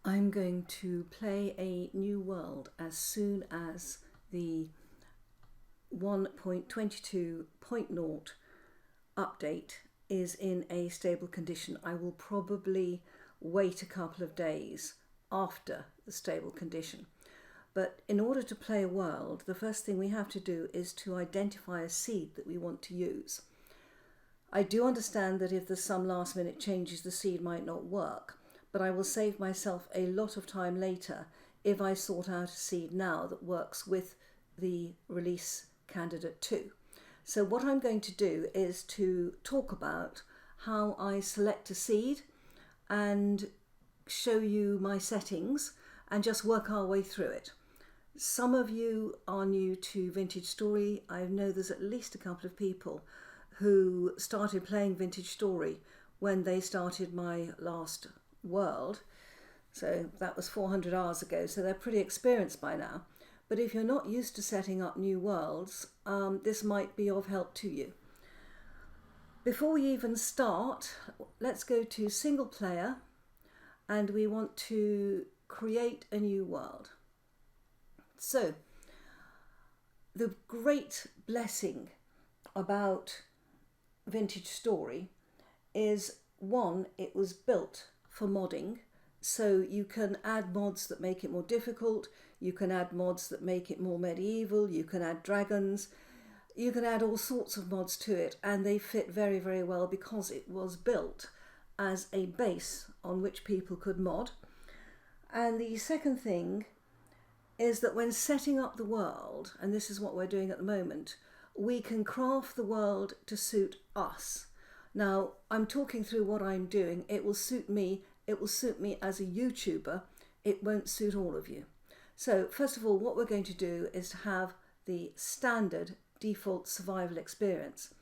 I'm going to play a new world as soon as the 1.22.0 update is in a stable condition. I will probably wait a couple of days after the stable condition. But in order to play a world, the first thing we have to do is to identify a seed that we want to use. I do understand that if there's some last minute changes, the seed might not work, but I will save myself a lot of time later if I sort out a seed now that works with the release candidate 2. So what I'm going to do is to talk about how I select a seed and show you my settings and just work our way through it. Some of you are new to Vintage Story. I know there's at least a couple of people who started playing Vintage Story when they started my last world. So that was 400 hours ago, so they're pretty experienced by now. But if you're not used to setting up new worlds, this might be of help to you. Before we even start, let's go to single player, and we want to create a new world. So the great blessing about Vintage Story is, one, it was built for modding, so you can add mods that make it more difficult, you can add mods that make it more medieval, you can add dragons, you can add all sorts of mods to it, and they fit very, very well because it was built as a base on which people could mod. And the second thing is that when setting up the world, and this is what we're doing at the moment, we can craft the world to suit us. Now, I'm talking through what I'm doing. It will suit me. It will suit me as a YouTuber. It won't suit all of you. So first of all, what we're going to do is to have the standard default survival experience,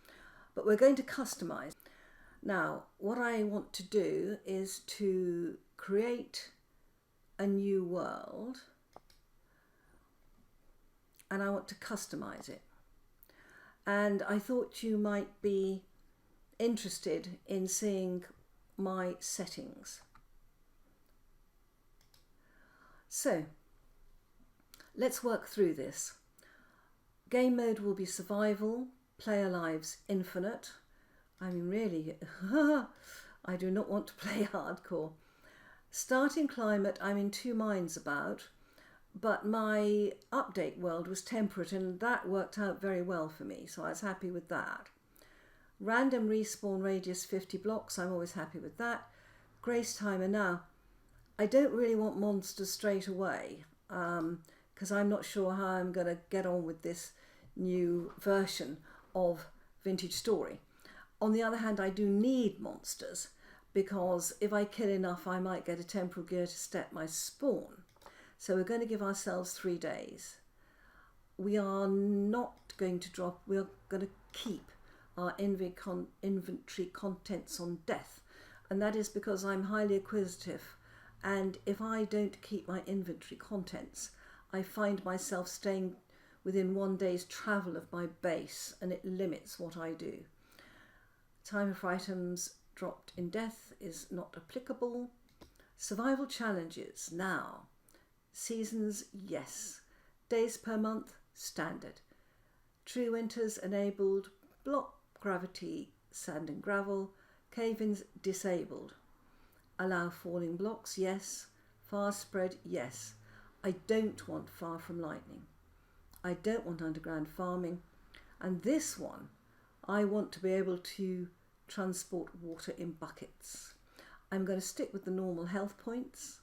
but we're going to customize. Now, what I want to do is to create a new world, and I want to customize it. And I thought you might be interested in seeing my settings. So let's work through this. Game mode will be survival, player lives infinite. I mean, really, I do not want to play hardcore. Starting climate, I'm in two minds about, but my update world was temperate and that worked out very well for me, so I was happy with that. Random respawn radius 50 blocks, I'm always happy with that. Grace timer, now, I don't really want monsters straight away because I'm not sure how I'm going to get on with this new version of Vintage Story. On the other hand, I do need monsters because if I kill enough, I might get a temporal gear to step my spawn. So we're going to give ourselves 3 days. We are not going to drop, we're going to keep our inventory contents on death. And that is because I'm highly acquisitive. And if I don't keep my inventory contents, I find myself staying within 1 day's travel of my base, and it limits what I do. Time for items dropped in death is not applicable. Survival challenges, now. Seasons, yes. Days per month, standard. True winters enabled. Block gravity, sand and gravel. Cave-ins disabled. Allow falling blocks, yes. Far spread, yes. I don't want far from lightning. I don't want underground farming. And this one, I want to be able to transport water in buckets. I'm going to stick with the normal health points,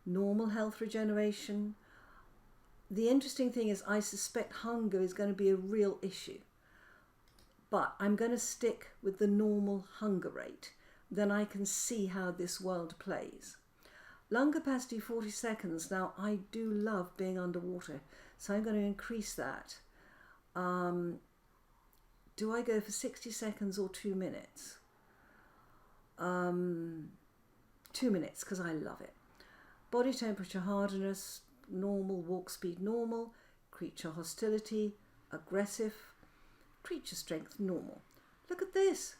normal health regeneration. The interesting thing is I suspect hunger is going to be a real issue, but I'm going to stick with the normal hunger rate. Then I can see how this world plays. Lung capacity 40 seconds. Now, I do love being underwater, so I'm going to increase that. Do I go for 60 seconds or 2 minutes? 2 minutes, because I love it. Body temperature hardness, normal, walk speed normal, creature hostility, aggressive, creature strength normal. Look at this.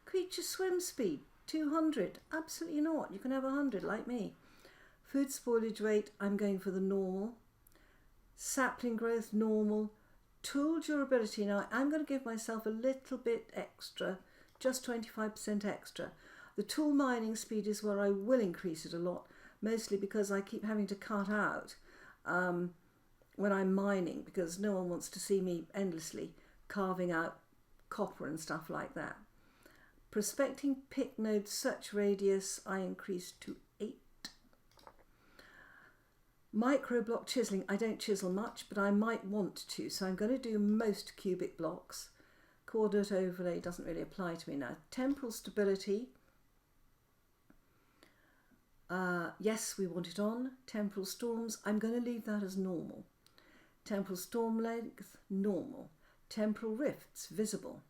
Creature swim speed 200. Absolutely not. You can have 100 like me. Food spoilage rate, I'm going for the normal. Sapling growth, normal. Tool durability, now I'm going to give myself a little bit extra, just 25% extra. The tool mining speed is where I will increase it a lot, mostly because I keep having to cut out when I'm mining, because no one wants to see me endlessly carving out copper and stuff like that. Prospecting pick node search radius, I increased to 8. Micro block chiseling, I don't chisel much, but I might want to, so I'm going to do most cubic blocks. Coordinate overlay doesn't really apply to me now. Temporal stability, yes, we want it on. Temporal storms, I'm going to leave that as normal. Temporal storm length, normal. Temporal rifts, visible.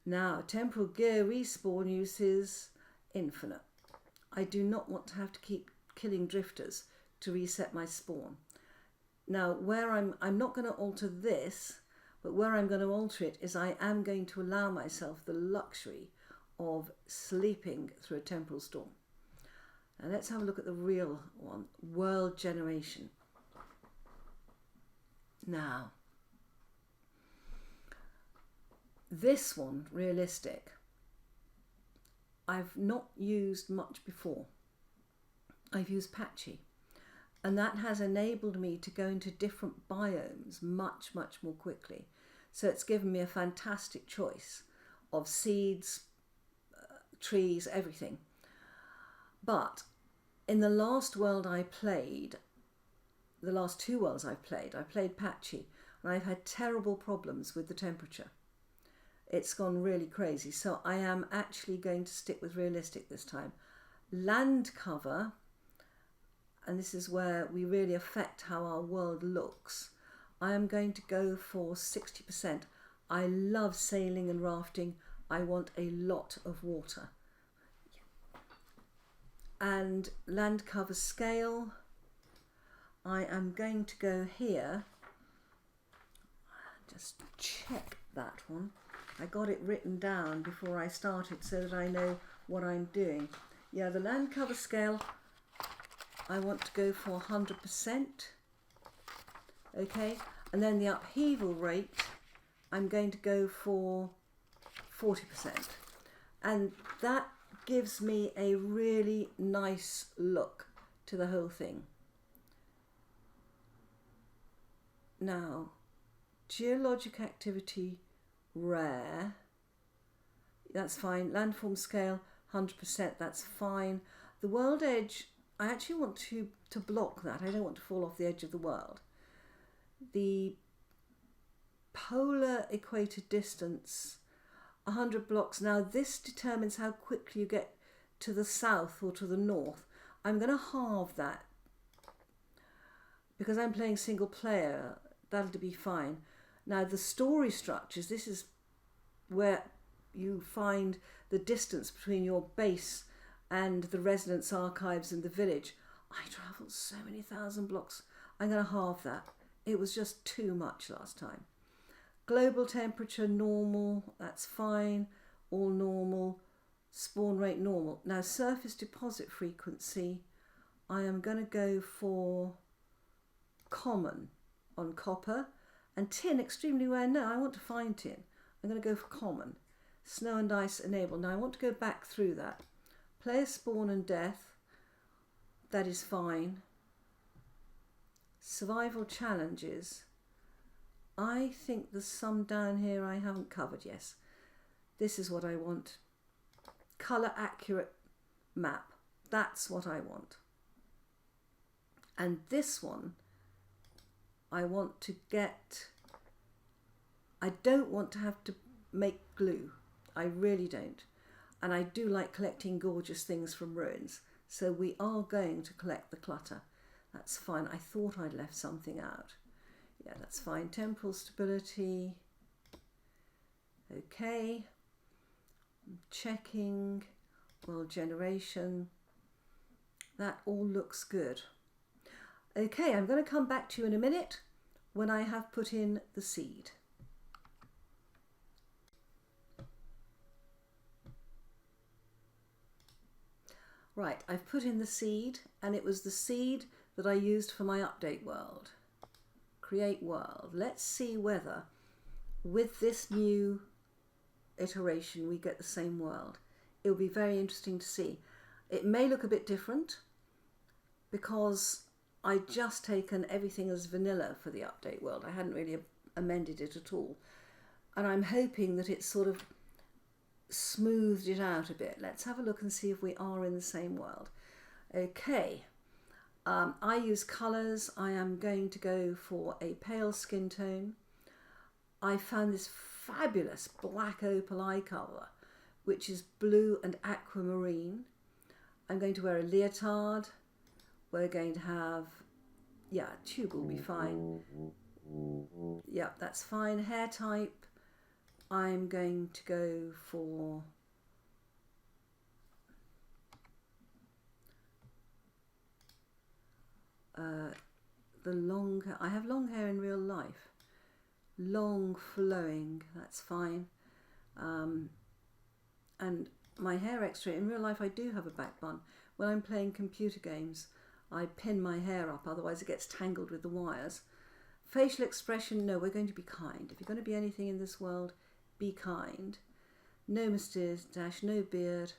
Now, temporal gear respawn uses, infinite. I do not want to have to keep killing drifters to reset my spawn. Now, where I'm not going to alter this, but where I'm going to alter it is I am going to allow myself the luxury of sleeping through a temporal storm. Now let's have a look at the real one, world generation. Now, this one, realistic, I've not used much before. I've used patchy, and that has enabled me to go into different biomes much more quickly. So it's given me a fantastic choice of seeds, trees, everything. But in the last world I played, the last 2 worlds I played patchy, and I've had terrible problems with the temperature. It's gone really crazy. So I am actually going to stick with realistic this time. Land cover, and this is where we really affect how our world looks, I am going to go for 60%. I love sailing and rafting. I want a lot of water. And land cover scale, I am going to go here. Just check that one. I got it written down before I started so that I know what I'm doing. Yeah, the land cover scale, I want to go for 100%. Okay, and then the upheaval rate, I'm going to go for 40%. And that gives me a really nice look to the whole thing. Now, geologic activity rare, that's fine. Landform scale 100%, that's fine. The world edge, I actually want to block that. I don't want to fall off the edge of the world. The polar equator distance, 100 blocks. Now this determines how quickly you get to the south or to the north. I'm going to halve that because I'm playing single player. That'll be fine. Now the story structures, this is where you find the distance between your base and the residence archives and the village. I travelled so many thousand blocks. I'm going to halve that. It was just too much last time. Global temperature normal, that's fine, all normal. Spawn rate normal. Now surface deposit frequency, I am going to go for common on copper, and tin extremely rare. No, I want to find tin. I'm going to go for common. Snow and ice enable. Now I want to go back through that. Player spawn and death, that is fine. Survival challenges, I think there's some down here I haven't covered. Yes, this is what I want. Colour accurate map, that's what I want. And this one I want to get, I don't want to have to make glue. I really don't. And I do like collecting gorgeous things from ruins. So we are going to collect the clutter. That's fine. I thought I'd left something out. Yeah, that's fine. Temporal stability. Okay. I'm checking. World generation. That all looks good. Okay, I'm going to come back to you in a minute when I have put in the seed. Right, I've put in the seed, and it was the seed that I used for my update world. Create world. Let's see whether with this new iteration we get the same world. It'll be very interesting to see. It may look a bit different because I just taken everything as vanilla for the update world. I hadn't really amended it at all. And I'm hoping that it's sort of smoothed it out a bit. Let's have a look and see if we are in the same world. Okay, I use colours. I am going to go for a pale skin tone. I found this fabulous black opal eye colour, which is blue and aquamarine. I'm going to wear a leotard. We're going to have, yeah, tube will be fine. Yeah, that's fine. Hair type, I'm going to go for the long hair. I have long hair in real life. Long flowing, that's fine. And my hair extra, in real life I do have a back bun. When I'm playing computer games, I pin my hair up, otherwise it gets tangled with the wires. Facial expression, no, we're going to be kind. If you're going to be anything in this world, be kind. No moustache, no beard.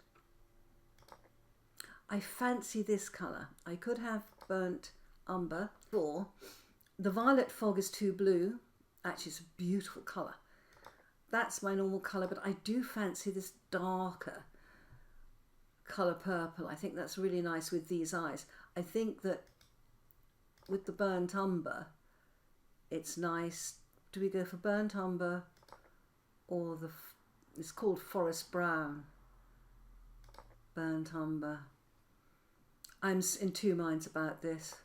I fancy this colour. I could have burnt umber, or the violet fog is too blue. Actually, it's a beautiful colour. That's my normal colour, but I do fancy this darker colour purple. I think that's really nice with these eyes. I think that with the burnt umber, it's nice. Do we go for burnt umber or it's called forest brown? Burnt umber. I'm in two minds about this.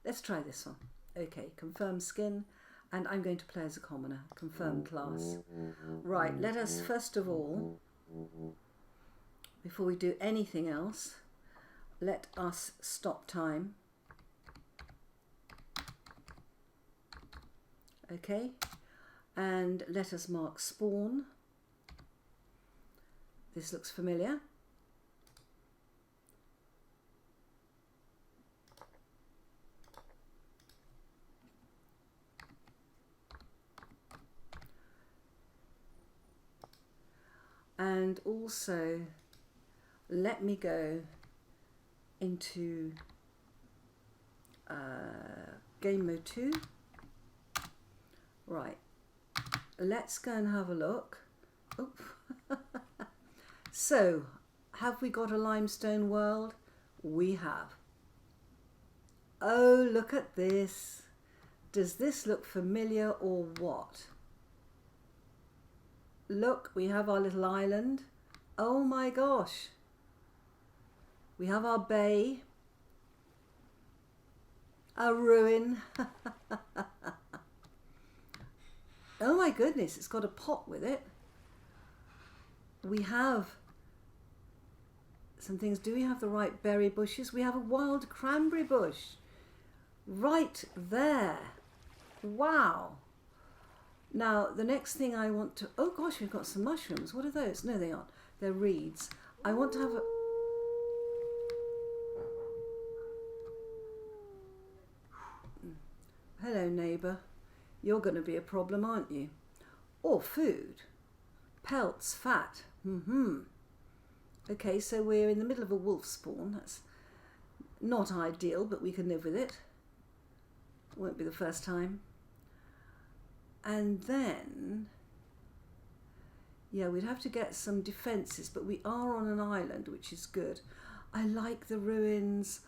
Let's try this one. Okay, confirm skin, and I'm going to play as a commoner. Confirm class. Right, let us first of all, before we do anything else, let us stop time. Okay, and let us mark spawn. This looks familiar. And also let me go into game mode 2. Right, let's go and have a look. Oop. So, have we got a limestone world? We have. Oh, look at this. Does this look familiar or what? Look, we have our little island. Oh my gosh. We have our bay. A ruin. Oh my goodness, it's got a pot with it. We have some things. Do we have the right berry bushes? We have a wild cranberry bush right there. Wow. Now, the next thing I want to... Oh gosh, we've got some mushrooms. What are those? No, they aren't. They're reeds. I want to have a... Hello, neighbour. You're going to be a problem, aren't you? Or food. Pelts, fat. Okay, so we're in the middle of a wolf spawn. That's not ideal, but we can live with it. Won't be the first time. And then, yeah, we'd have to get some defences, but we are on an island, which is good. I like the ruins.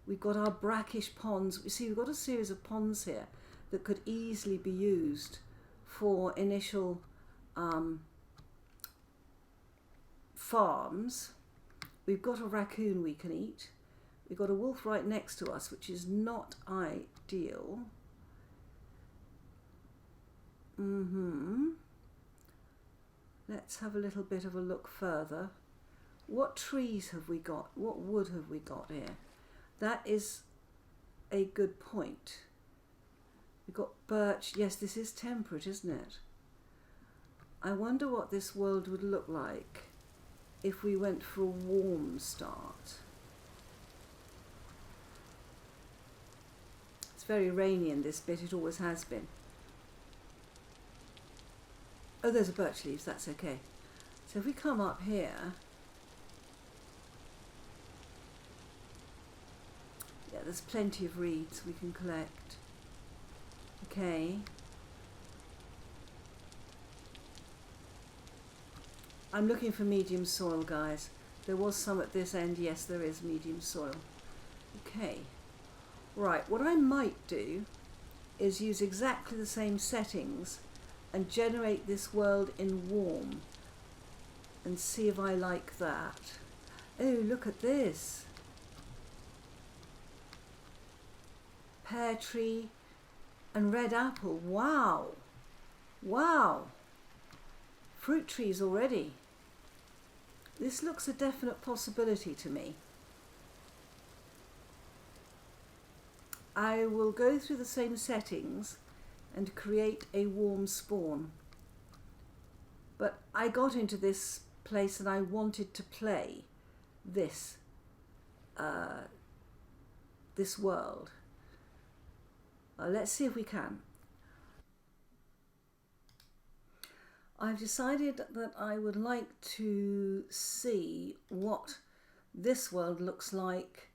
We've got our brackish ponds. You see, we've got a series of ponds here that could easily be used for initial farms. We've got a raccoon we can eat. We've got a wolf right next to us, which is not ideal. Let's have a little bit of a look further. What trees have we got? What wood have we got here? That is a good point. We've got birch. Yes, this is temperate, isn't it? I wonder what this world would look like if we went for a warm start. It's very rainy in this bit, it always has been. Oh, those are birch leaves, that's okay. So if we come up here, yeah, there's plenty of reeds we can collect. Okay. I'm looking for medium soil, guys. There was some at this end. Yes, there is medium soil. Okay. Right, what I might do is use exactly the same settings and generate this world in warm and see if I like that. Oh, look at this. Pear tree and red apple. Wow. Wow. Fruit trees already. This looks a definite possibility to me. I will go through the same settings and create a warm spawn. But I got into this place and I wanted to play this this world. Let's see if we can. I've decided that I would like to see what this world looks like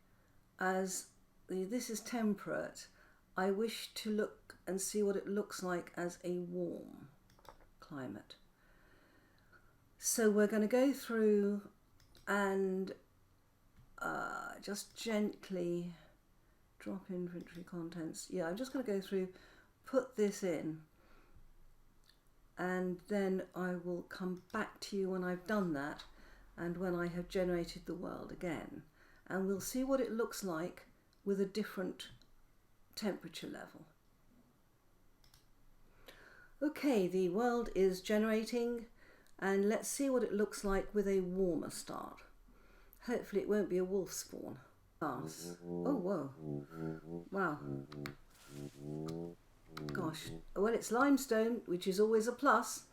as this is temperate. I wish to look and see what it looks like as a warm climate. So we're going to go through and just gently drop inventory contents. Yeah, I'm just going to go through, put this in, and then I will come back to you when I've done that and when I have generated the world again, and we'll see what it looks like with a different temperature level. Okay, the world is generating, and let's see what it looks like with a warmer start. Hopefully it won't be a wolf spawn. Oh, whoa. Wow. Gosh. Well, it's limestone, which is always a plus.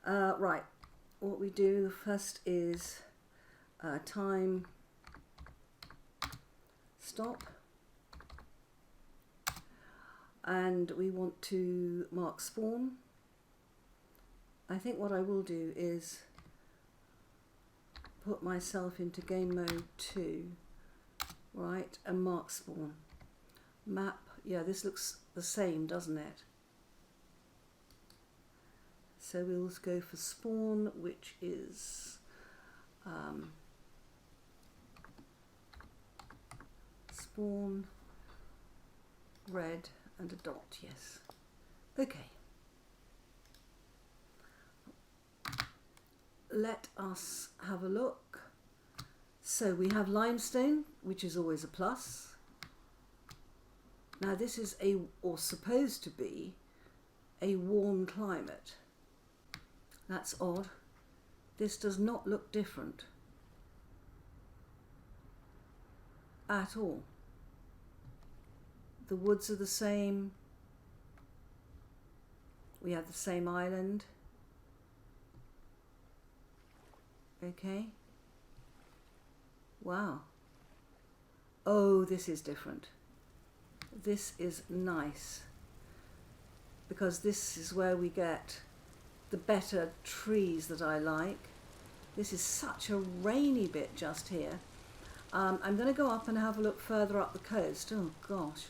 Right. What we do first is time stop. And we want to mark spawn. I think what I will do is put myself into game mode 2, right, and mark spawn. Map, yeah, this looks the same, doesn't it? So we'll go for spawn, which is spawn red and a dot, yes. Okay. Let us have a look. So we have limestone, which is always a plus. Now this is a, or supposed to be, a warm climate. That's odd. This does not look different at all. The woods are the same. We have the same island. Okay. Wow. Oh, this is different. This is nice, because this is where we get the better trees that I like. This is such a rainy bit just here. I'm going to go up and have a look further up the coast. Oh gosh.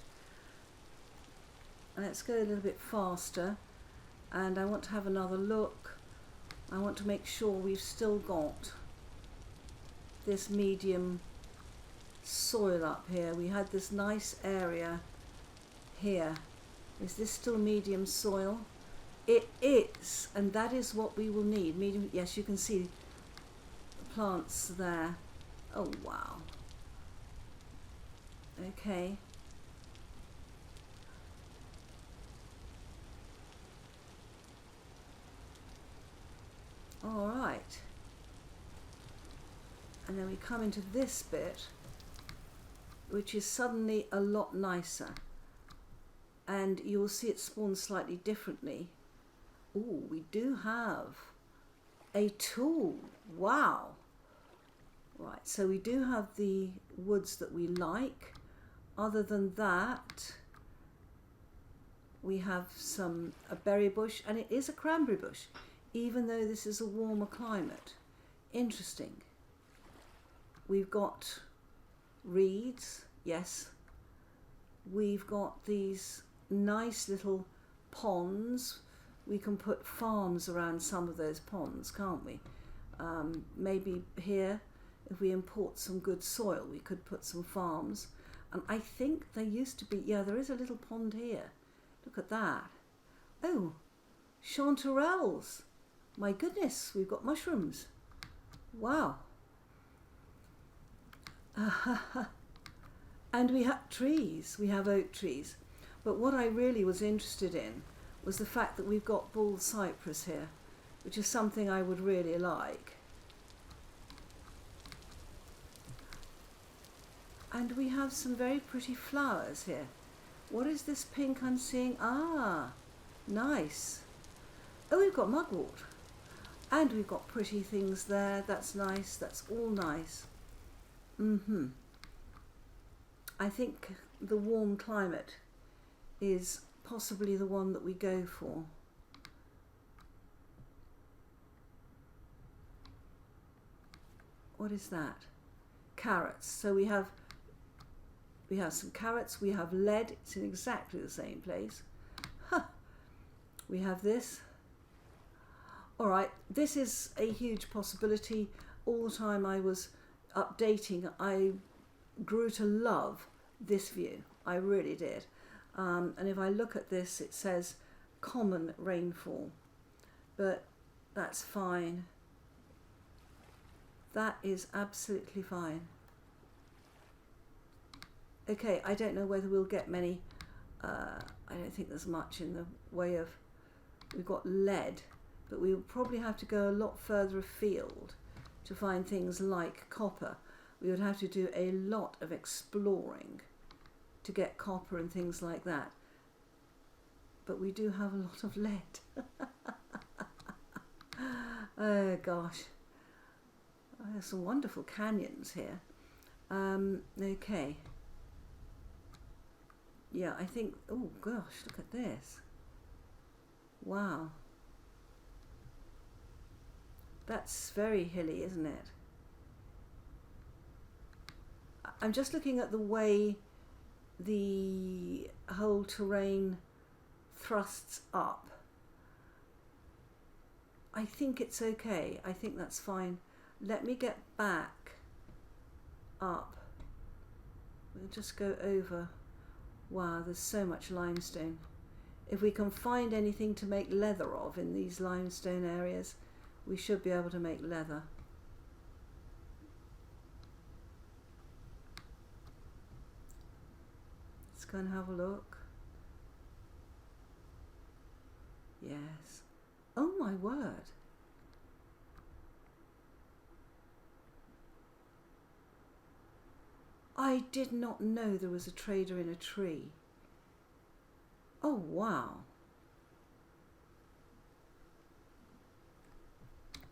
Let's go a little bit faster, and I want to have another look. I want to make sure we've still got this medium soil up here. We had this nice area here. Is this still medium soil? It is, and that is what we will need. Medium, yes, you can see the plants there. Oh wow. Okay. All right. And then we come into this bit, which is suddenly a lot nicer. And you'll see it spawns slightly differently. Ooh, we do have a tool. Wow. Right, so we do have the woods that we like. Other than that, We have a berry bush, and it is a cranberry bush, even though this is a warmer climate. Interesting. We've got reeds, yes. We've got these nice little ponds. We can put farms around some of those ponds, can't we? Maybe here, if we import some good soil, we could put some farms. And I think there used to be, yeah, there is a little pond here. Look at that. Oh, chanterelles. My goodness, we've got mushrooms. Wow. And we have trees. We have oak trees. But what I really was interested in was the fact that we've got bull cypress here, which is something I would really like. And we have some very pretty flowers here. What is this pink I'm seeing? Ah, nice. Oh, we've got mugwort. And we've got pretty things there. That's nice. That's all nice. I think the warm climate is possibly the one that we go for. What is that? Carrots. So we have some carrots, we have lead, it's in exactly the same place. Huh. We have this. All right, this is a huge possibility. All the time I was updating, I grew to love this view. I really did. And if I look at this, it says common rainfall, but that's fine. That is absolutely fine. Okay, I don't know whether we'll get many, I don't think there's much in the way of, we've got lead, but we'll probably have to go a lot further afield to find things like copper. We would have to do a lot of exploring to get copper and things like that. But we do have a lot of lead. Oh gosh. There's some wonderful canyons here. Okay. Yeah, I think, oh gosh, look at this. Wow. That's very hilly, isn't it? I'm just looking at the way the whole terrain thrusts up. I think it's okay. I think that's fine. Let me get back up. We'll just go over. Wow, there's so much limestone. If we can find anything to make leather of in these limestone areas, we should be able to make leather. Let's go and have a look. Yes. Oh my word. I did not know there was a trader in a tree. Oh wow.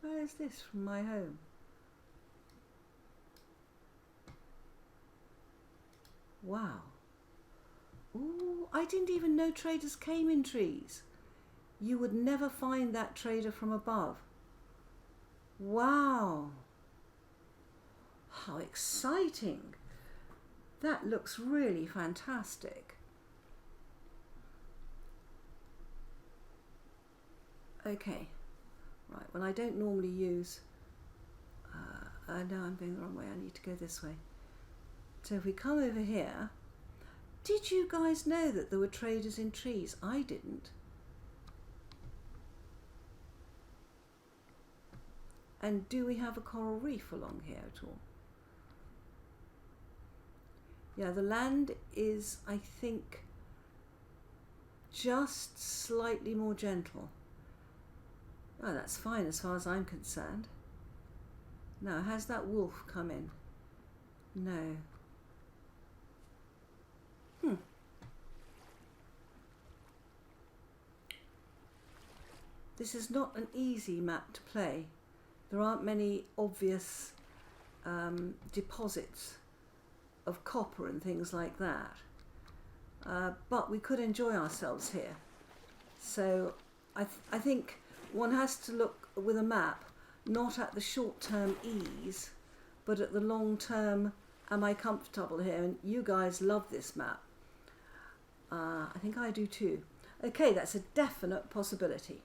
Where is this from my home? Wow. Ooh, I didn't even know traders came in trees. You would never find that trader from above. Wow. How exciting. That looks really fantastic. Okay. Right, well I don't normally use, no, I'm going the wrong way, I need to go this way. So if we come over here, did you guys know that there were traders in trees? I didn't. And do we have a coral reef along here at all? Yeah, the land is, I think, just slightly more gentle. Oh, that's fine as far as I'm concerned. Now, has that wolf come in? No. This is not an easy map to play. There aren't many obvious deposits of copper and things like that. but we could enjoy ourselves here. So I think one has to look with a map not at the short-term ease, but at the long-term, am I comfortable here? And you guys love this map. I think I do too. Okay, that's a definite possibility.